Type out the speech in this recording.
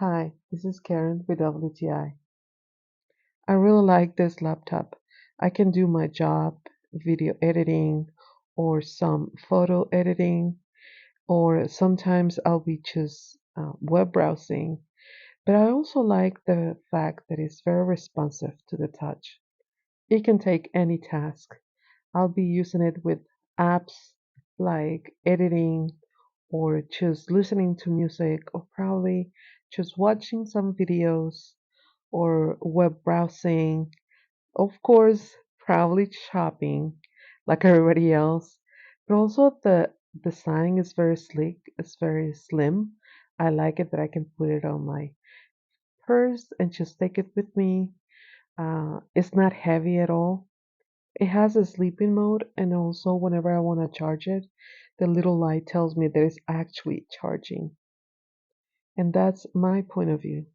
Hi, this is Karen with WTI. I really like this laptop. I can do my job, video editing, or some photo editing, or sometimes I'll be just web browsing. But I also like the fact that it's very responsive to the touch. It can take any task. I'll be using it with apps like editing or just listening to music or probably just watching some videos or web browsing. Of course, probably shopping like everybody else. But also the design is very sleek, it's very slim. I like it that I can put it on my purse and just take it with me. It's not heavy at all. It has a sleeping mode, and also whenever I want to charge it, the little light tells me that it's actually charging. And that's my point of view.